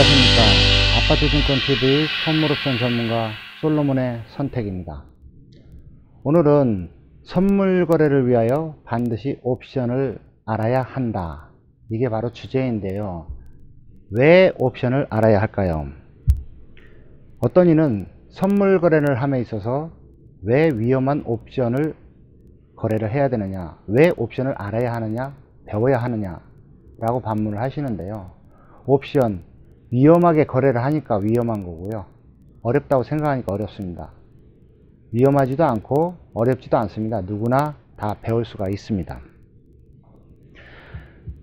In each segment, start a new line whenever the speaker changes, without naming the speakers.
안녕하십니까. 아파트증권TV 선물옵션 전문가 솔로몬의 선택입니다. 오늘은 선물 거래를 위하여 반드시 옵션을 알아야 한다. 이게 바로 주제인데요. 왜 옵션을 알아야 할까요? 어떤 이는 선물 거래를 함에 있어서 왜 위험한 옵션을 거래를 해야 되느냐, 왜 옵션을 알아야 하느냐, 배워야 하느냐 라고 반문을 하시는데요. 옵션 위험하게 거래를 하니까 위험한 거고요, 어렵다고 생각하니까 어렵습니다. 위험하지도 않고 어렵지도 않습니다. 누구나 다 배울 수가 있습니다.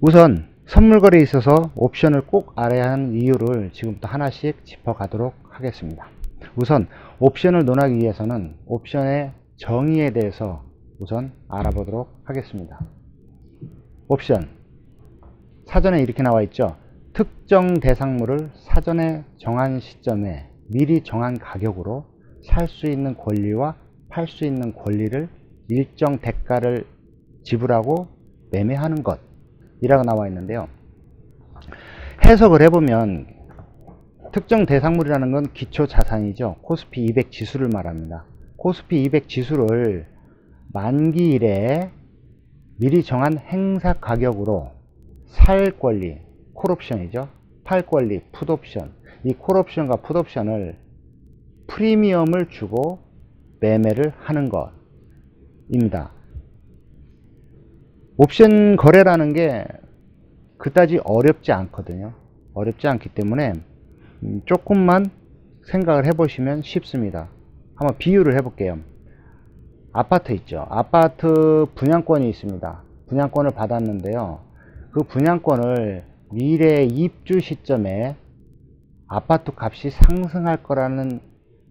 우선 선물 거래에 있어서 옵션을 꼭 알아야 하는 이유를 지금부터 하나씩 짚어 가도록 하겠습니다. 우선 옵션을 논하기 위해서는 옵션의 정의에 대해서 우선 알아보도록 하겠습니다. 옵션 사전에 이렇게 나와 있죠. 특정 대상물을 사전에 정한 시점에 미리 정한 가격으로 살 수 있는 권리와 팔 수 있는 권리를 일정 대가를 지불하고 매매하는 것 이라고 나와 있는데요. 해석을 해보면 특정 대상물이라는 건 기초 자산이죠. 코스피 200 지수를 말합니다. 코스피 200 지수를 만기일에 미리 정한 행사 가격으로 살 권리, 콜옵션이죠. 팔 권리, 풋옵션. 이 콜옵션과 풋옵션을 프리미엄을 주고 매매를 하는 것입니다. 옵션 거래라는 게 그다지 어렵지 않거든요. 어렵지 않기 때문에 조금만 생각을 해보시면 쉽습니다. 한번 비유를 해볼게요. 아파트 있죠. 아파트 분양권이 있습니다. 분양권을 받았는데요. 그 분양권을 미래 입주 시점에 아파트 값이 상승할 거라는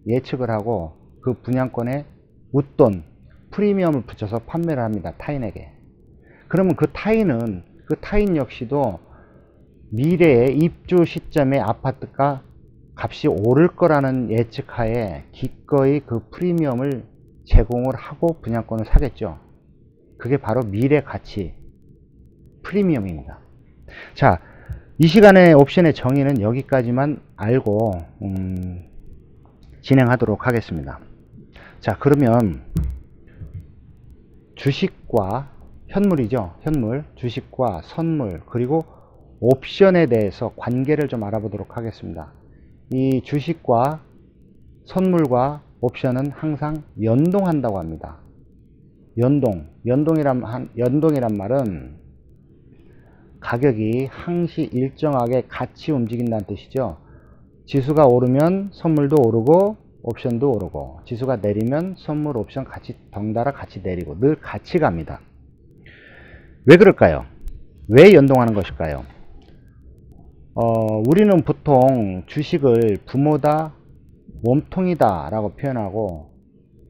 예측을 하고 그 분양권에 웃돈, 프리미엄을 붙여서 판매를 합니다. 타인에게. 그러면 그 타인 역시도 미래의 입주 시점에 아파트가 값이 오를 거라는 예측하에 기꺼이 그 프리미엄을 제공을 하고 분양권을 사겠죠. 그게 바로 미래 가치, 프리미엄입니다. 자, 이 시간에 옵션의 정의는 여기까지만 알고 진행하도록 하겠습니다. 자, 그러면 주식과 현물이죠. 현물, 주식과 선물, 그리고 옵션에 대해서 관계를 좀 알아보도록 하겠습니다. 이 주식과 선물과 옵션은 항상 연동한다고 합니다. 연동이란 말은 가격이 항시 일정하게 같이 움직인다는 뜻이죠. 지수가 오르면 선물도 오르고 옵션도 오르고, 지수가 내리면 선물, 옵션 같이 덩달아 같이 내리고 늘 같이 갑니다. 왜 그럴까요? 왜 연동하는 것일까요? 우리는 보통 주식을 부모다, 몸통이다 라고 표현하고,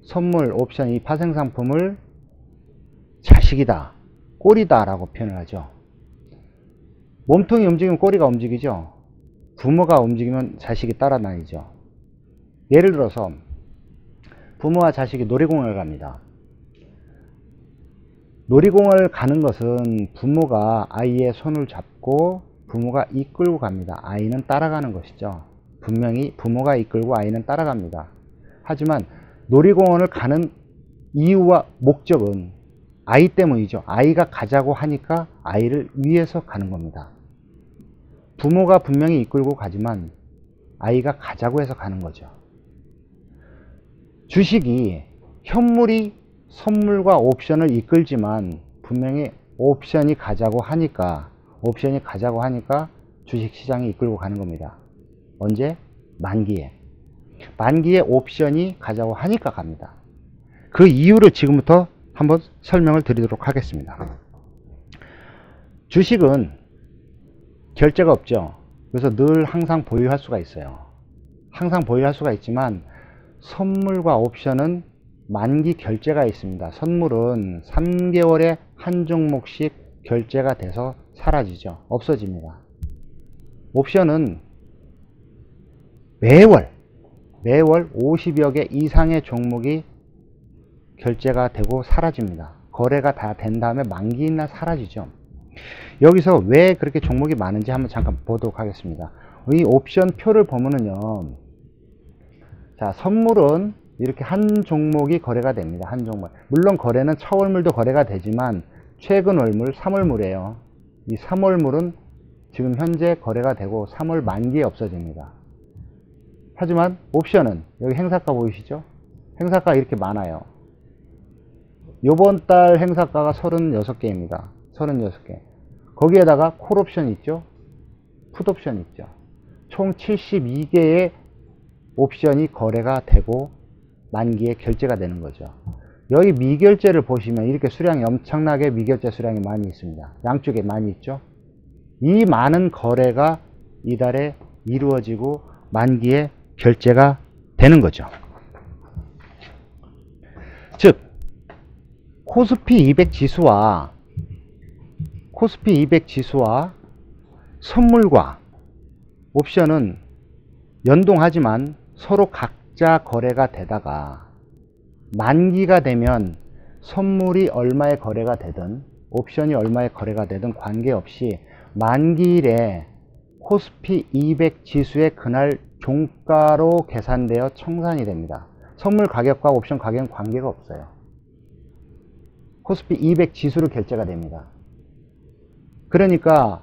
선물, 옵션 이 파생상품을 자식이다, 꼬리다 라고 표현을 하죠. 몸통이 움직이면 꼬리가 움직이죠. 부모가 움직이면 자식이 따라다니죠. 예를 들어서 부모와 자식이 놀이공원을 갑니다. 놀이공원을 가는 것은 부모가 아이의 손을 잡고 부모가 이끌고 갑니다. 아이는 따라가는 것이죠. 분명히 부모가 이끌고 아이는 따라갑니다. 하지만 놀이공원을 가는 이유와 목적은 아이 때문이죠. 아이가 가자고 하니까 아이를 위해서 가는 겁니다. 부모가 분명히 이끌고 가지만 아이가 가자고 해서 가는 거죠. 주식이 현물이 선물과 옵션을 이끌지만 분명히 옵션이 가자고 하니까 주식시장이 이끌고 가는 겁니다. 언제? 만기에 옵션이 가자고 하니까 갑니다. 그 이유를 지금부터 한번 설명을 드리도록 하겠습니다. 주식은 결제가 없죠. 그래서 늘 항상 보유할 수가 있어요. 항상 보유할 수가 있지만 선물과 옵션은 만기 결제가 있습니다. 선물은 3개월에 한 종목씩 결제가 돼서 사라지죠. 없어집니다. 옵션은 매월 50여 개 이상의 종목이 결제가 되고 사라집니다. 거래가 다 된 다음에 만기나 사라지죠. 여기서 왜 그렇게 종목이 많은지 한번 잠깐 보도록 하겠습니다. 이 옵션 표를 보면은요, 자, 선물은 이렇게 한 종목이 거래가 됩니다. 한 종목. 물론 거래는 차월물도 거래가 되지만 최근 월물 3월물이에요. 이 3월물은 지금 현재 거래가 되고 3월 만기에 없어집니다. 하지만 옵션은 여기 행사가 보이시죠? 행사가 이렇게 많아요. 요번 달 행사가가 36개입니다. 36개. 거기에다가 콜옵션 있죠? 풋옵션 있죠? 총 72개의 옵션이 거래가 되고 만기에 결제가 되는 거죠. 여기 미결제를 보시면 이렇게 수량이 엄청나게 미결제 수량이 많이 있습니다. 양쪽에 많이 있죠. 이 많은 거래가 이달에 이루어지고 만기에 결제가 되는 거죠. 즉 코스피 200 지수와 선물과 옵션은 연동하지만 서로 각자 거래가 되다가 만기가 되면 선물이 얼마에 거래가 되든 옵션이 얼마에 거래가 되든 관계없이 만기일에 코스피 200 지수의 그날 종가로 계산되어 청산이 됩니다. 선물 가격과 옵션 가격은 관계가 없어요. 코스피 200 지수로 결제가 됩니다. 그러니까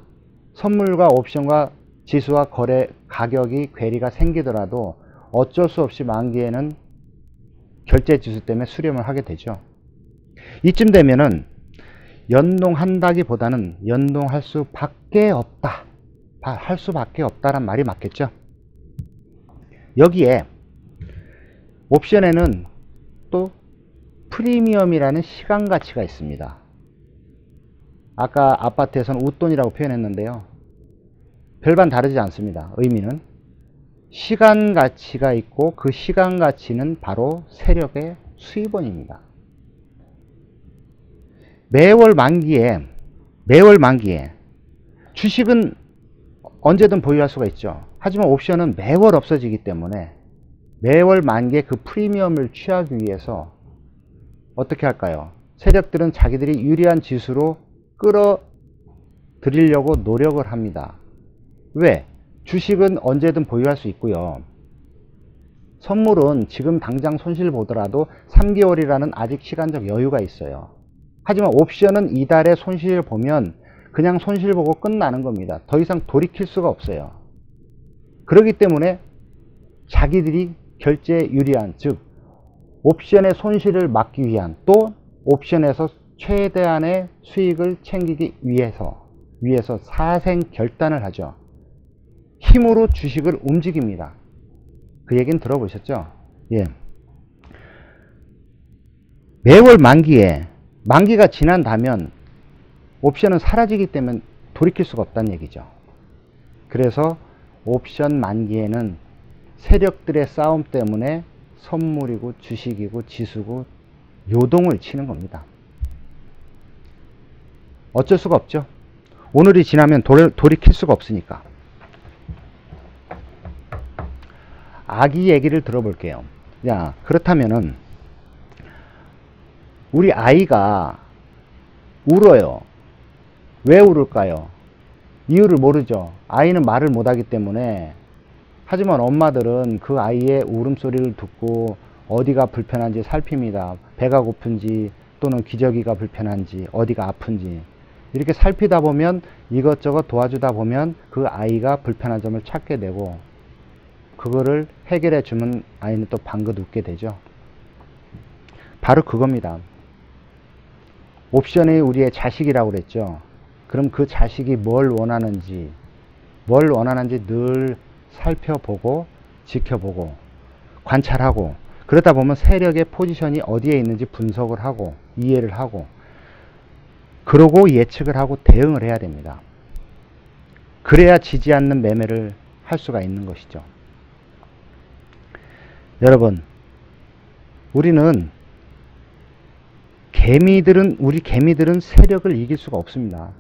선물과 옵션과 지수와 거래 가격이 괴리가 생기더라도 어쩔 수 없이 만기에는 결제 지수 때문에 수렴을 하게 되죠. 이쯤 되면은 연동한다기보다는 연동할 수밖에 없다. 할 수밖에 없다란 말이 맞겠죠. 여기에 옵션에는 또 프리미엄이라는 시간 가치가 있습니다. 아까 아파트에서는 웃돈이라고 표현했는데요. 별반 다르지 않습니다. 의미는 시간 가치가 있고 그 시간 가치는 바로 세력의 수입원입니다. 매월 만기에 주식은 언제든 보유할 수가 있죠. 하지만 옵션은 매월 없어지기 때문에 매월 만기에 그 프리미엄을 취하기 위해서 어떻게 할까요? 세력들은 자기들이 유리한 지수로 끌어들이려고 노력을 합니다. 왜? 주식은 언제든 보유할 수 있고요. 선물은 지금 당장 손실 보더라도 3개월이라는 아직 시간적 여유가 있어요. 하지만 옵션은 이달의 손실을 보면 그냥 손실 보고 끝나는 겁니다. 더 이상 돌이킬 수가 없어요. 그렇기 때문에 자기들이 결제에 유리한, 즉 옵션의 손실을 막기 위한, 또 옵션에서 최대한의 수익을 챙기기 위해서 사생 결단을 하죠. 힘으로 주식을 움직입니다. 그 얘기는 들어보셨죠? 예. 매월 만기가 지난다면 옵션은 사라지기 때문에 돌이킬 수가 없다는 얘기죠. 그래서 옵션 만기에는 세력들의 싸움 때문에 선물이고 주식이고 지수고 요동을 치는 겁니다. 어쩔 수가 없죠. 오늘이 지나면 돌이킬 수가 없으니까. 아기 얘기를 들어볼게요. 자, 그렇다면은 우리 아이가 울어요. 왜 울을까요? 이유를 모르죠. 아이는 말을 못하기 때문에. 하지만 엄마들은 그 아이의 울음소리를 듣고 어디가 불편한지 살핍니다. 배가 고픈지 또는 기저귀가 불편한지 어디가 아픈지 이렇게 살피다 보면 이것저것 도와주다 보면 그 아이가 불편한 점을 찾게 되고 그거를 해결해 주면 아이는 또 방긋 웃게 되죠. 바로 그겁니다. 옵션이 우리의 자식이라고 그랬죠. 그럼 그 자식이 뭘 원하는지 늘 살펴보고 지켜보고 관찰하고 그러다 보면 세력의 포지션이 어디에 있는지 분석을 하고 이해를 하고 그러고 예측을 하고 대응을 해야 됩니다. 그래야 지지 않는 매매를 할 수가 있는 것이죠. 여러분, 우리 개미들은 세력을 이길 수가 없습니다.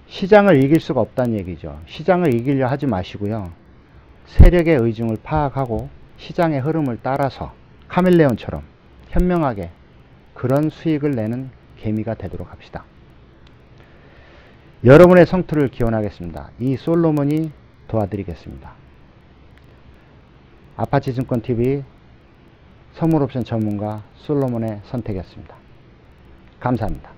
시장을 이길 수가 없다는 얘기죠. 시장을 이기려 하지 마시고요. 세력의 의중을 파악하고 시장의 흐름을 따라서 카멜레온처럼 현명하게 그런 수익을 내는 개미가 되도록 합시다. 여러분의 성투를 기원하겠습니다. 이 솔로몬이 도와드리겠습니다. 아파치증권TV 선물옵션 전문가 솔로몬의 선택이었습니다. 감사합니다.